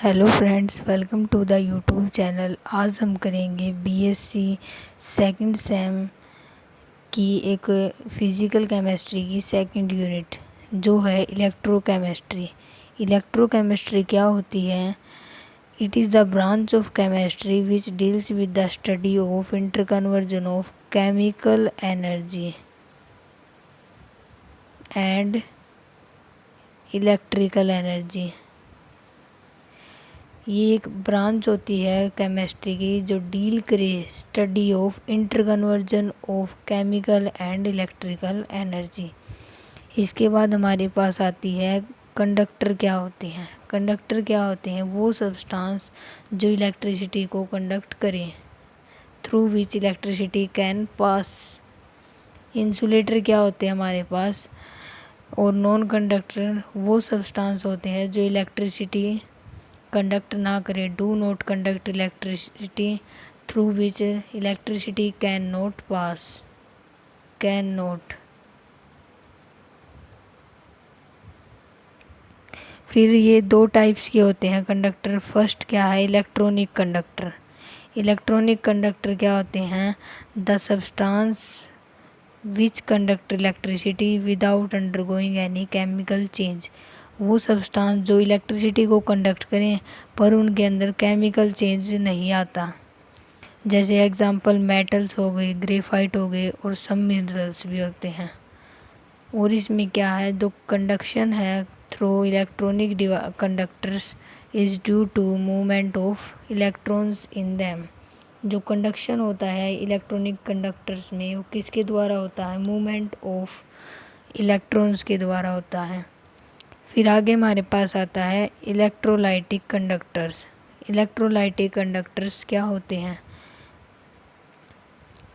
Hello friends, welcome to the YouTube channel. आज हम करेंगे बीएससी सेकंड सेम की एक फ़िज़िकल केमिस्ट्री की सेकंड यूनिट जो है इलेक्ट्रोकेमिस्ट्री। इलेक्ट्रोकेमिस्ट्री क्या होती है? It is the branch of chemistry which deals with the study of interconversion of chemical energy and electrical energy. ये एक ब्रांच होती है केमिस्ट्री की जो डील करे study of interconversion of chemical and electrical energy. इसके बाद हमारे पास आती है कंडक्टर क्या होते हैं। कंडक्टर क्या होते हैं? वो सब्सटेंस जो इलेक्ट्रिसिटी को कंडक्ट करें, through which electricity can pass. Insulator क्या होते हैं हमारे पास? और नॉन कंडक्टर वो सब्सटेंस होते हैं जो इलेक्ट्रिसिटी कंडक्ट ना करे, do not conduct electricity, through which electricity can not pass, can not. फिर ये दो टाइप्स के होते हैं कंडक्टर। फर्स्ट क्या है? Electronic conductor. इलेक्ट्रॉनिक कंडक्टर क्या होते हैं? The substance which conduct electricity without undergoing any chemical change. वो सब्सटेंस जो इलेक्ट्रिसिटी को कंडक्ट करें पर उनके अंदर केमिकल चेंज नहीं आता। जैसे एग्जांपल मेटल्स हो गए, ग्रेफाइट हो गए और सम मिनरल्स भी होते हैं। और इसमें क्या है? जो कंडक्शन है through electronic conductors is due to movement of electrons in them. जो कंडक्शन होता है इलेक्ट्रॉनिक कंडक्टर्स में वो किसके द्वारा होता है? मूवमेंट ऑफ इलेक्ट्रॉन्स के द्वारा होता है। फिर आगे हमारे पास आता है इलेक्ट्रोलाइटिक कंडक्टर्स। इलेक्ट्रोलाइटिक कंडक्टर्स क्या होते हैं?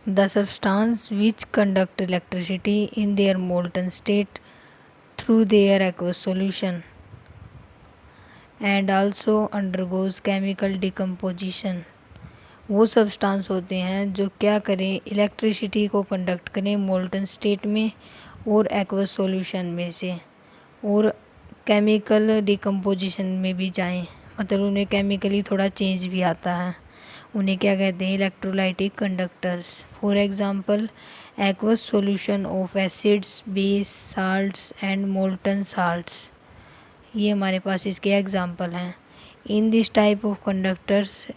The substance which conduct electricity in their molten state through their aqueous solution and also undergoes chemical decomposition. वो सब्सटेंस होते हैं जो क्या करें? इलेक्ट्रिसिटी को कंडक्ट करें मोल्टन स्टेट में और एक्वस सॉल्यूशन में से, और केमिकल डिकम्पोजिशन में भी जाएं, मतलब उन्हें केमिकली थोड़ा चेंज भी आता है। उन्हें क्या कहते हैं? Electrolytic conductors. For example aqueous solution of acids, base, salts and molten salts. ये हमारे पास इसके एग्जांपल हैं। In this type of conductors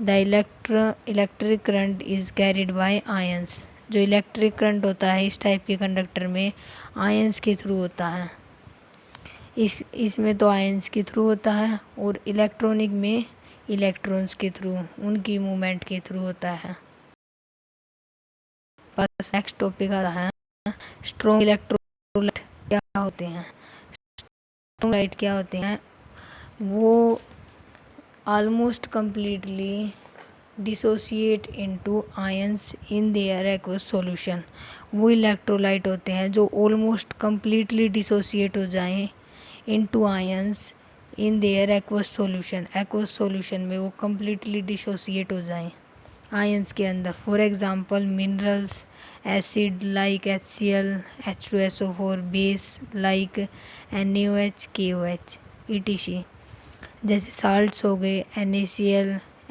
the electric current is carried by ions. जो इलेक्ट्रिक करंट होता है इस टाइप के कंडक्टर में आयंस के थ्रू होता है। इसमें तो आयंस के थ्रू होता है और इलेक्ट्रॉनिक में इलेक्ट्रॉन्स के थ्रू, उनकी मूवमेंट के थ्रू होता है। बस नेक्स्ट टॉपिक आता है स्ट्रॉन्ग इलेक्ट्रोलाइट क्या होते हैं। स्ट्रॉन्ग लाइट क्या होते हैं? वो almost completely dissociate into ions in their aqueous solution। वो इलेक्ट्रोलाइट होते हैं जो ऑलमोस्ट completely dissociate हो जाएं into ions in their aqueous solution। aqueous solution में वो completely dissociate हो जाएं आयंस के अंदर। For example minerals, acid like HCl, H2SO4, base like NaOH, KOH, ETC। जैसे साल्ट्स हो गए NaCl,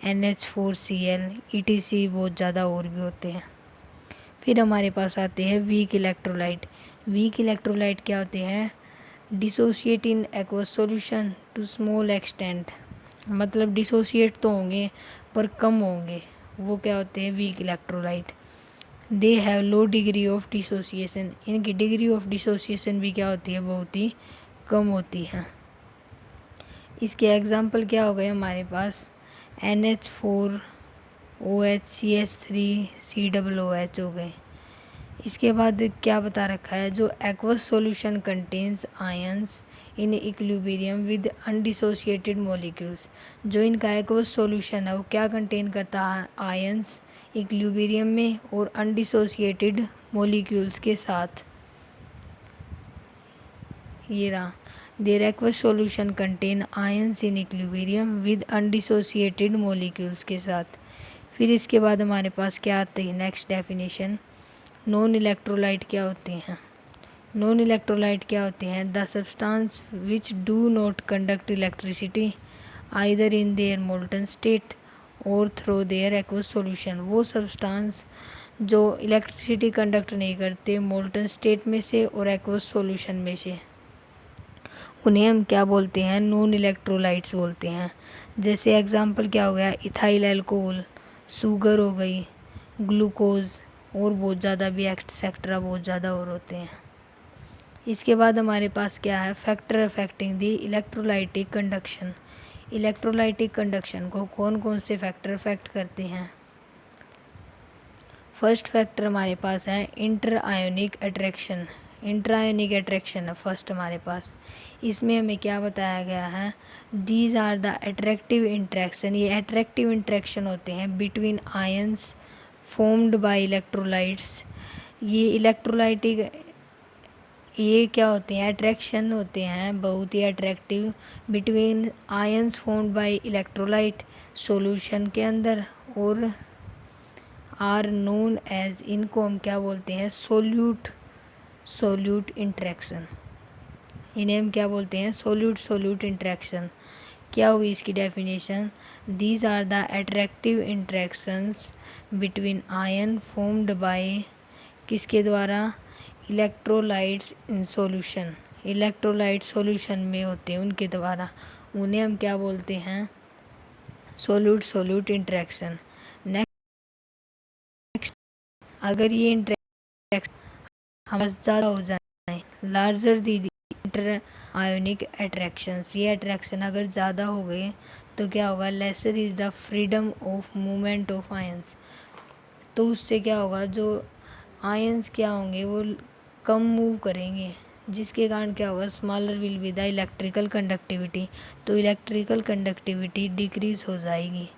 NH4Cl, ETC, बहुत ज़्यादा और भी होते हैं। फिर हमारे पास आते हैं वीक इलेक्ट्रोलाइट। वीक इलेक्ट्रोलाइट क्या होते हैं? Dissociate in aqueous solution to small extent. मतलब डिसोशिएट तो होंगे पर कम होंगे। वो क्या होते हैं? Weak electrolyte. They have low degree of dissociation. इनकी डिग्री ऑफ डिसोसिएशन भी क्या होती है? बहुत ही कम होती है। इसके एग्जाम्पल क्या हो गए हमारे पास? NH4OH, CH3, COOH हो गए। इसके बाद क्या बता रखा है? जो aqueous solution contains ions in equilibrium with undissociated molecules. जो इनका एक्वस सॉल्यूशन है वो क्या कंटेन करता है? आयंस इक्विलिब्रियम में और अनडिसोशिएटेड मॉलिक्यूल्स के साथ। ये रहा। Their aqueous solution contain ions in equilibrium with undissociated molecules के साथ। फिर इसके बाद हमारे पास क्या आते हैं? Next definition. नॉन इलेक्ट्रोलाइट क्या होते हैं? नॉन इलेक्ट्रोलाइट क्या होते हैं? The substance which do not conduct electricity either in their molten state और थ्रू देयर एक्वस सॉल्यूशन। वो सब्सटेंस जो इलेक्ट्रिसिटी कंडक्ट नहीं करते मोल्टन स्टेट में से और एक्वस सॉल्यूशन में से, उन्हें हम क्या बोलते हैं, नॉन इलेक्ट्रोलाइट्स बोलते हैं। जैसे एग्जांपल क्या हो गया, इथाइल अल्कोहल, शुगर हो गई, ग्लूकोज, और बहुत ज़्यादा भी एक्सेट्रा बहुत ज़्यादा और होते हैं। इसके बाद हमारे पास क्या है, फैक्टर अफेक्टिंग दी इलेक्ट्रोलाइटिक कंडक्शन। इलेक्ट्रोलाइटिक कंडक्शन को कौन कौन से फैक्टर अफेक्ट करते हैं। फर्स्ट फैक्टर हमारे पास है inter ionic attraction. Inter ionic attraction है फर्स्ट हमारे पास। इसमें हमें क्या बताया गया है, these are the attractive interaction. ये अट्रैक्टिव इंट्रैक्शन होते हैं between ions formed by electrolytes. ये इलेक्ट्रोलाइटिक ये क्या होते हैं, अट्रैक्शन होते हैं बहुत ही attractive between ions formed by electrolyte solution के अंदर, और आर नोन एज, इनको हम क्या बोलते हैं, सोल्यूट इंट्रैक्शन। इन्हें हम क्या बोलते हैं, सोल्यूट इंट्रैक्शन। क्या हुई इसकी definition, these are the attractive interactions between ion formed by, किसके द्वारा, electrolytes in solution. Electrolyte solution में होते हैं उनके द्वारा, उन्हें हम क्या बोलते हैं, सोल्यूट इंट्रैक्शन। नेक्स्ट, अगर ये इंट्रैक्शन हमारे ज़्यादा हो जाए, larger the inter ionic attractions, ये अट्रैक्शन अगर ज़्यादा हो गए तो क्या होगा, lesser is the freedom of movement of ions. तो उससे क्या होगा, जो आयंस क्या होंगे वो कम मूव करेंगे, जिसके कारण क्या होगा, smaller will be the electrical conductivity. तो इलेक्ट्रिकल कंडक्टिविटी डिक्रीज हो जाएगी।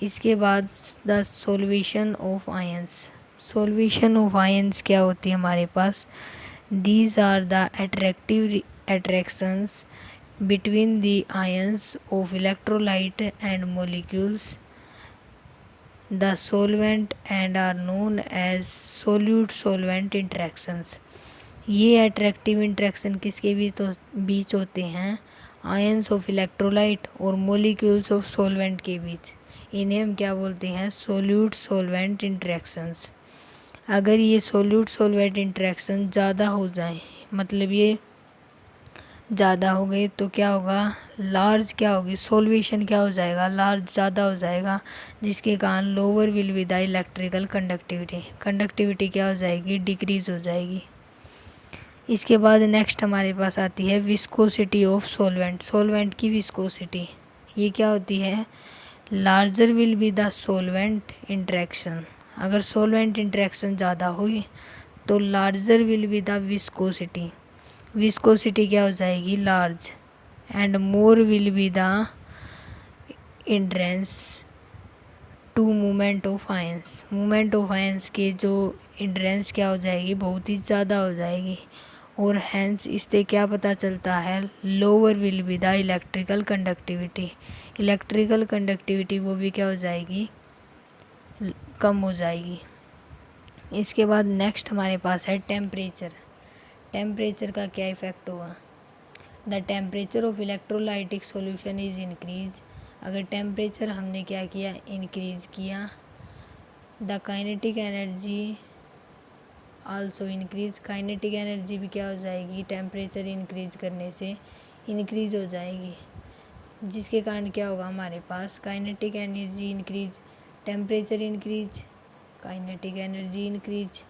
इसके बाद the solvation of ions. Solvation of ions क्या होती है हमारे पास, these are the attractive attractions between the ions of electrolyte and molecules the solvent and are known as solute solvent interactions. ये अट्रैक्टिव इंट्रैक्शन किसके बीच होते हैं, आयंस ऑफ इलेक्ट्रोलाइट और मोलिक्यूल्स ऑफ सॉल्वेंट के बीच। इन्हें हम क्या बोलते हैं, सोल्यूट-सॉल्वेंट इंट्रैक्शंस। अगर ये सोल्यूट-सॉल्वेंट इंट्रैक्शन ज़्यादा हो जाए, मतलब ये ज़्यादा हो गई तो क्या होगा, लार्ज क्या होगी, सॉल्वेशन क्या हो जाएगा, लार्ज ज़्यादा हो जाएगा, जिसके कारण lower will be the electrical conductivity क्या हो जाएगी, डिक्रीज हो जाएगी। इसके बाद नेक्स्ट हमारे पास आती है विस्कोसिटी ऑफ सोलवेंट की विस्कोसिटी। ये क्या होती है, larger will be the solvent interaction. अगर सोलवेंट इंट्रैक्शन ज़्यादा हुई तो larger will be the viscosity क्या हो जाएगी, large, and more will be the hindrance to movement of ions के जो इंड्रेंस क्या हो जाएगी, बहुत ही ज़्यादा हो जाएगी, और हैंस इससे क्या पता चलता है, lower will be the electrical conductivity वो भी क्या हो जाएगी, कम हो जाएगी। इसके बाद नेक्स्ट हमारे पास है टेम्परेचर का क्या इफ़ेक्ट होगा, the temperature of electrolytic solution is increase. अगर टेम्परेचर हमने क्या किया, इंक्रीज किया, the kinetic energy also increase. Kinetic energy भी क्या हो जाएगी, टेम्परेचर इंक्रीज करने से इंक्रीज हो जाएगी, जिसके कारण क्या होगा, हमारे पास kinetic energy increase, temperature increase, kinetic energy increase,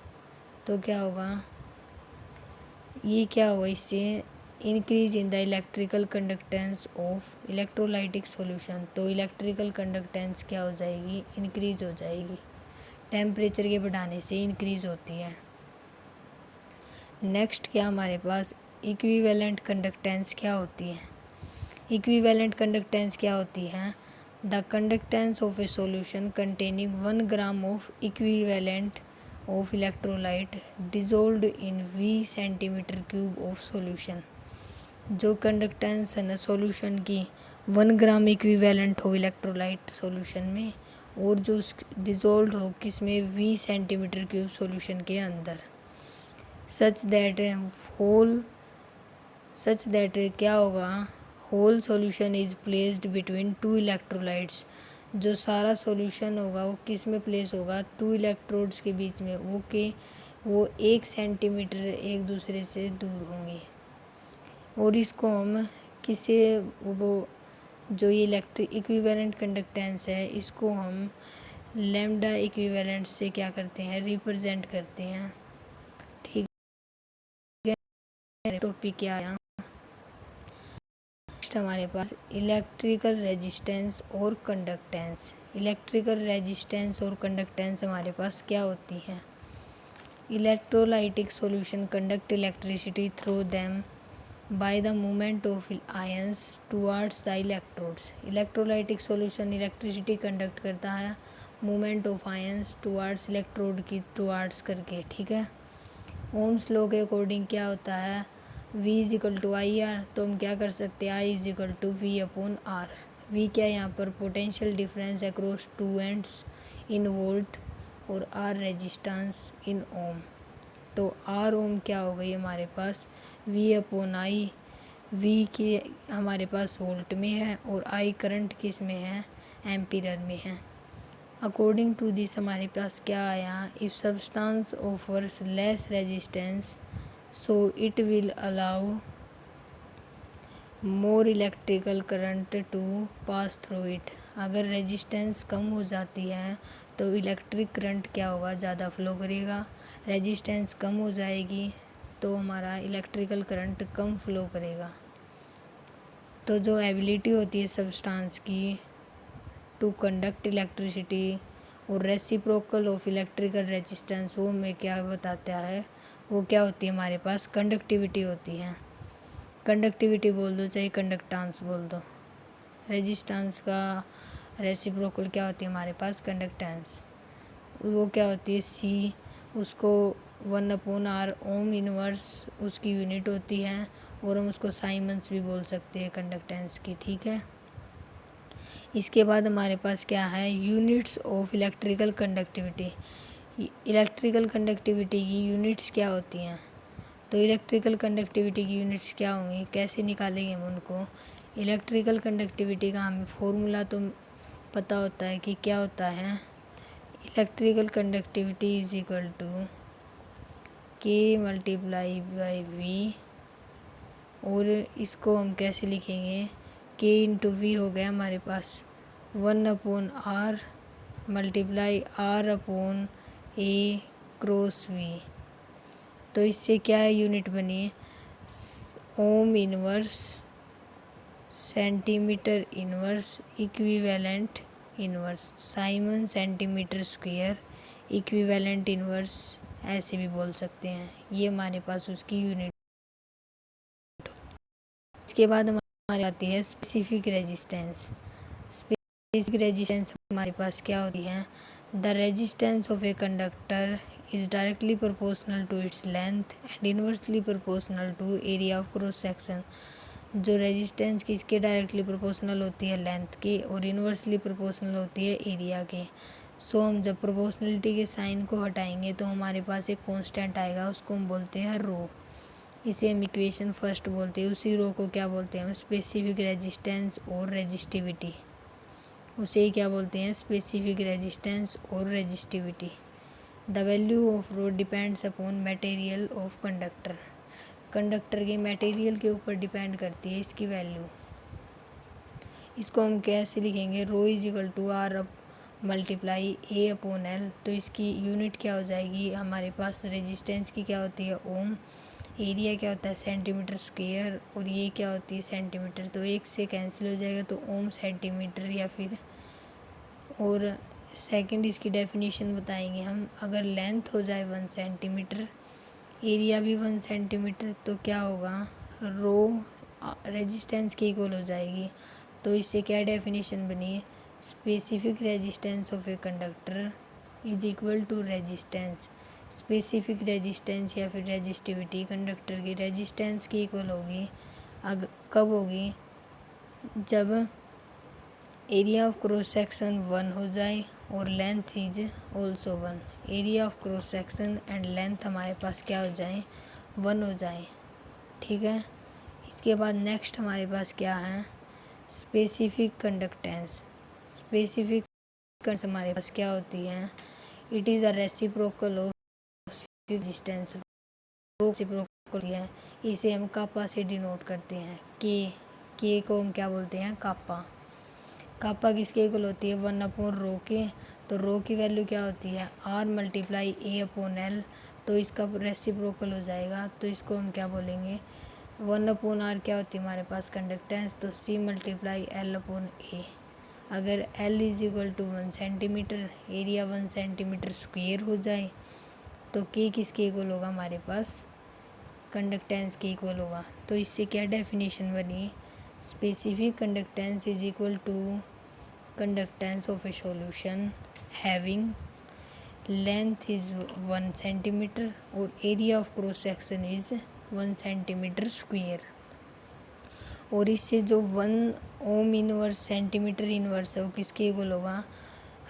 तो क्या होगा, ये क्या होगा, इससे increase in the electrical conductance of electrolytic solution. तो इलेक्ट्रिकल कंडक्टेंस क्या हो जाएगी, इंक्रीज हो जाएगी, टेम्परेचर के बढ़ाने से इंक्रीज होती है। नेक्स्ट क्या हमारे पास इक्विवेलेंट कंडक्टेंस क्या होती है। इक्विवेलेंट कंडक्टेंस क्या होती है, the conductance of a solution containing 1 gram of equivalent of electrolyte dissolved in V cm³ of solution. जो कंडक्टेंस है ना सॉल्यूशन की 1 ग्राम इक्विवेलेंट हो इलेक्ट्रोलाइट सॉल्यूशन में, और जो डिजोल्व हो किसमें, V cm³ सॉल्यूशन के अंदर, सच दैट क्या होगा, whole solution is placed between two electrolytes, जो सारा सॉल्यूशन होगा वो किस में प्लेस होगा, टू इलेक्ट्रोड्स के बीच में, वो 1 सेंटीमीटर एक दूसरे से दूर होंगे। और इसको हम किसे, वो जो ये इलेक्ट्रिक इक्विवेलेंट कंडक्टेंस है, इसको हम लैम्डा इक्विवेलेंट से क्या करते हैं, रिप्रेजेंट करते हैं। ठीक है, टॉपिक क्या आया, नेक्स्ट हमारे पास इलेक्ट्रिकल रेजिस्टेंस और कंडक्टेंस। इलेक्ट्रिकल रेजिस्टेंस और कंडक्टेंस हमारे पास क्या होती है। Electrolytic solution conduct electricity through them by the movement of ions towards the electrodes. Electrolytic solution electricity conduct करता है movement of ions towards electrode की टुवर्ड्स करके। ठीक है, ओम्स लॉ के अकॉर्डिंग क्या होता है, V is equal to I R, तो हम क्या कर सकते हैं, I is equal to V upon R. V क्या है यहाँ पर, potential difference across two ends in volt, और आर रेजिस्टेंस इन ओम। तो आर ओम क्या हो गई हमारे पास, V अपॉन आई। वी की हमारे पास वोल्ट में है और आई करंट किस में है, एम्पीयर में है। अकॉर्डिंग टू दिस हमारे पास क्या आया, if substance offers less resistance so it will allow more electrical current to pass through it. अगर रेजिस्टेंस कम हो जाती है तो इलेक्ट्रिक करंट क्या होगा, ज़्यादा फ्लो करेगा। रेजिस्टेंस कम हो जाएगी तो हमारा इलेक्ट्रिकल करंट कम फ्लो करेगा। तो जो एबिलिटी होती है सब्सटेंस की टू कंडक्ट इलेक्ट्रिसिटी और रेसिप्रोकल ऑफ इलेक्ट्रिकल रेजिस्टेंस, वो हमें क्या बताता है, वो क्या होती है हमारे पास, कंडक्टिविटी होती है। कंडक्टिविटी बोल दो चाहे कंडक्टेंस बोल दो, रेजिस्टेंस का रेसिप्रोकल क्या होती है हमारे पास, कंडक्टेंस। वो क्या होती है C, उसको 1/R ओम इनवर्स उसकी यूनिट होती है, और हम उसको साइमन्स भी बोल सकते हैं कंडक्टेंस की। ठीक है, इसके बाद हमारे पास क्या है, units of electrical conductivity. Electrical conductivity की यूनिट्स क्या होती हैं, तो इलेक्ट्रिकल कंडक्टिविटी की यूनिट्स क्या होंगी, कैसे निकालेंगे हम उनको। इलेक्ट्रिकल कंडक्टिविटी का हमें फॉर्मूला तो पता होता है कि क्या होता है, electrical conductivity is equal to K multiply by V, और इसको हम कैसे लिखेंगे, K इंटू वी हो गया हमारे पास 1/R multiply R upon A cross V। तो इससे क्या है, यूनिट बनी है ohm inverse, centimetre inverse, equivalent inverse, Simon centimetre square, equivalent inverse, ऐसे भी बोल सकते हैं। ये हमारे पास उसकी यूनिट। इसके बाद हमारे आती है स्पेसिफिक रेजिस्टेंस। स्पेसिफिक रेजिस्टेंस हमारे पास क्या होती है, the resistance of a conductor is directly proportional to its length and inversely proportional to area of cross section। जो रेजिस्टेंस किसके डायरेक्टली प्रोपोर्शनल होती है, लेंथ की, और इन्वर्सली प्रोपोर्शनल होती है एरिया के। सो हम जब प्रोपोर्शनलिटी के साइन को हटाएंगे तो हमारे पास एक कांस्टेंट आएगा, उसको हम बोलते हैं रो। इसे हम इक्वेशन फर्स्ट बोलते हैं। उसी रो को क्या बोलते हैं हम, स्पेसिफिक रेजिस्टेंस और रेजिस्टिविटी। उसे ही क्या बोलते हैं, स्पेसिफिक रेजिस्टेंस और resistivity. The value of rho depends upon material of conductor. Conductor के मटेरियल के ऊपर डिपेंड करती है इसकी वैल्यू। इसको हम कैसे लिखेंगे, rho is equal to R multiply A upon L. तो इसकी यूनिट क्या हो जाएगी, हमारे पास रेजिस्टेंस की क्या होती है, ओम, एरिया क्या होता है, सेंटीमीटर स्क्वायर, और ये क्या होती है, सेंटीमीटर। तो एक से कैंसिल हो जाएगा तो ओम सेंटीमीटर, या फिर और सेकंड इसकी डेफिनेशन बताएंगे हम। अगर लेंथ हो जाए 1 सेंटीमीटर, एरिया भी 1 सेंटीमीटर, तो क्या होगा, रो रेजिस्टेंस के इक्वल हो जाएगी। तो इससे क्या डेफिनेशन बनी है, specific resistance of a conductor is equal to resistance. Specific resistance या फिर रेजिस्टिविटी कंडक्टर की रेजिस्टेंस की इक्वल होगी। कब होगी, जब एरिया ऑफ क्रॉस सेक्शन 1 हो जाए और length is also 1। Area of cross section and length हमारे पास क्या हो जाए, 1 हो जाए। ठीक है, इसके बाद नेक्स्ट हमारे पास क्या है, स्पेसिफिक कंडक्टेंस। स्पेसिफिक कंडक्टेंस हमारे पास क्या होती है, it is a reciprocal of resistance. Reciprocal है, इसे हम कापा से डिनोट करते हैं। के को हम क्या बोलते हैं, कापा। कापा किसके इक्वल होती है, 1/रो के। तो रो की वैल्यू क्या होती है, R × A/L। तो इसका रेसिप्रोकल हो जाएगा, तो इसको हम क्या बोलेंगे, 1/R क्या होती है हमारे पास कंडक्टेंस, तो C × L/A। अगर L = 1 centimetre, area 1 centimetre square हो जाए, तो के किसके इक्वल होगा हमारे पास, कंडक्टेंस के इक्वल होगा। तो इससे क्या डेफिनेशन बनी, specific conductance is equal to conductance of a solution having length is 1 centimetre और area of cross section is 1 centimetre square. और इससे जो 1 ओम इनवर्स सेंटीमीटर इनवर्स है वो किसके इक्वल होगा,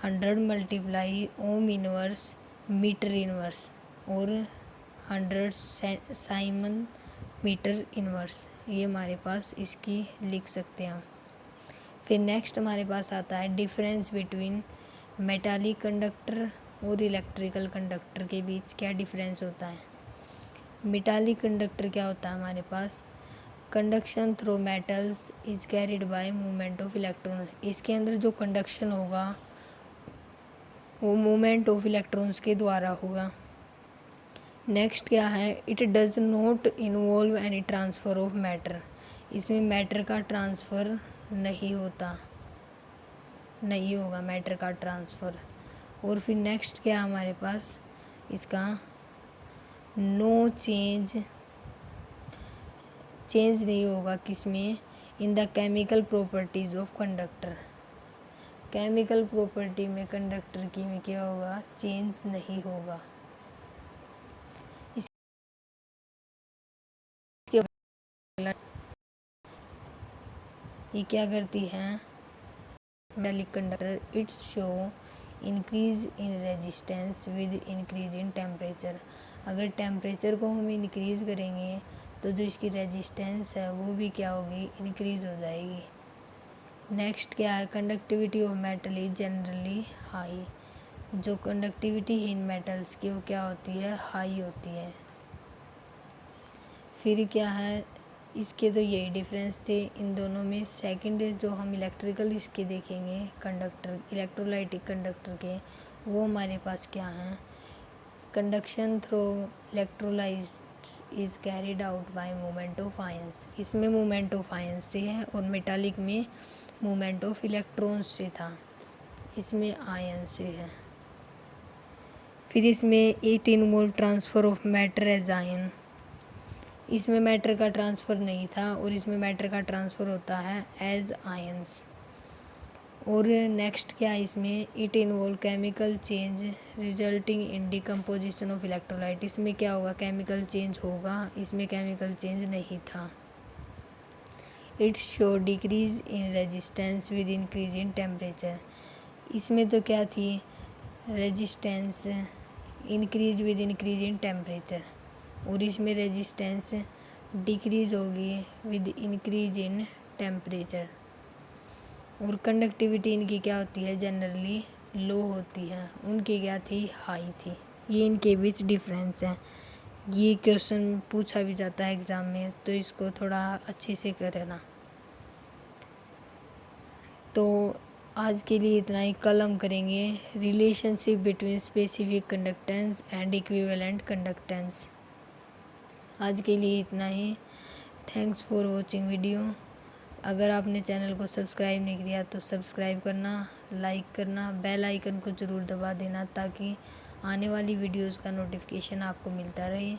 100 × ओम इनवर्स मीटर इनवर्स और 100 साइमन मीटर इनवर्स। ये हमारे पास इसकी लिख सकते हैं हम। फिर नेक्स्ट हमारे पास आता है डिफरेंस बिटवीन मेटालिक कंडक्टर और इलेक्ट्रिकल कंडक्टर के बीच क्या डिफरेंस होता है। मेटालिक कंडक्टर क्या होता है हमारे पास, conduction through metals is carried by movement of electron. इसके अंदर जो कंडक्शन होगा वो मूवमेंट ऑफ इलेक्ट्रॉन्स के द्वारा होगा। नेक्स्ट क्या है, it does not involve any transfer of matter. इसमें मैटर का ट्रांसफ़र नहीं होता, नहीं होगा मैटर का ट्रांसफ़र। और फिर नेक्स्ट क्या हमारे पास इसका, नो चेंज नहीं होगा किसमें, in the chemical properties of conductor. Chemical property में कंडक्टर की में क्या होगा, चेंज नहीं होगा। इसके ये क्या करती हैं metallic conductor, it's show increase in resistance with increase in temperature. अगर टेम्परेचर को हम इंक्रीज़ करेंगे तो जो इसकी रेजिस्टेंस है वो भी क्या होगी, इंक्रीज़ हो जाएगी। नेक्स्ट क्या है, conductivity of metal is generally high. जो कंडक्टिविटी इन मेटल्स की वो क्या होती है, हाई होती है। फिर क्या है, इसके तो यही डिफरेंस थे इन दोनों में। सेकंड जो हम इलेक्ट्रिकल इसके देखेंगे कंडक्टर, इलेक्ट्रोलाइटिक कंडक्टर के, वो हमारे पास क्या हैं, conduction through electrolytes is carried out by movement of ions. इसमें मूवमेंट ऑफ आयंस से है और मेटालिक में मूवमेंट ऑफ इलेक्ट्रॉन्स से था, इसमें आयन से है। फिर इसमें 18 mole transfer of matter as ion. इसमें मैटर का ट्रांसफ़र नहीं था और इसमें मैटर का ट्रांसफ़र होता है एज आयंस। और नेक्स्ट क्या है इसमें, it involve chemical change resulting in decomposition of electrolyte. इसमें क्या होगा, केमिकल चेंज होगा, इसमें केमिकल चेंज नहीं था। It show decrease in resistance with increase in temperature. इसमें तो क्या थी, resistance increase with increase in temperature और इसमें रेजिस्टेंस डिक्रीज होगी विद इंक्रीज इन टेम्परेचर। और कंडक्टिविटी इनकी क्या होती है, जनरली लो होती है, उनकी क्या थी, हाई थी। ये इनके बीच डिफरेंस है। ये क्वेश्चन पूछा भी जाता है एग्ज़ाम में, तो इसको थोड़ा अच्छे से करना। तो आज के लिए इतना ही। कल हम करेंगे relationship between specific conductance and equivalent conductance. आज के लिए इतना ही। Thanks for watching video. अगर आपने चैनल को सब्सक्राइब नहीं किया तो सब्सक्राइब करना, लाइक करना, बेल आइकन को ज़रूर दबा देना ताकि आने वाली वीडियोस का नोटिफिकेशन आपको मिलता रहे।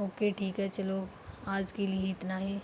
ओके ठीक है, चलो आज के लिए इतना ही।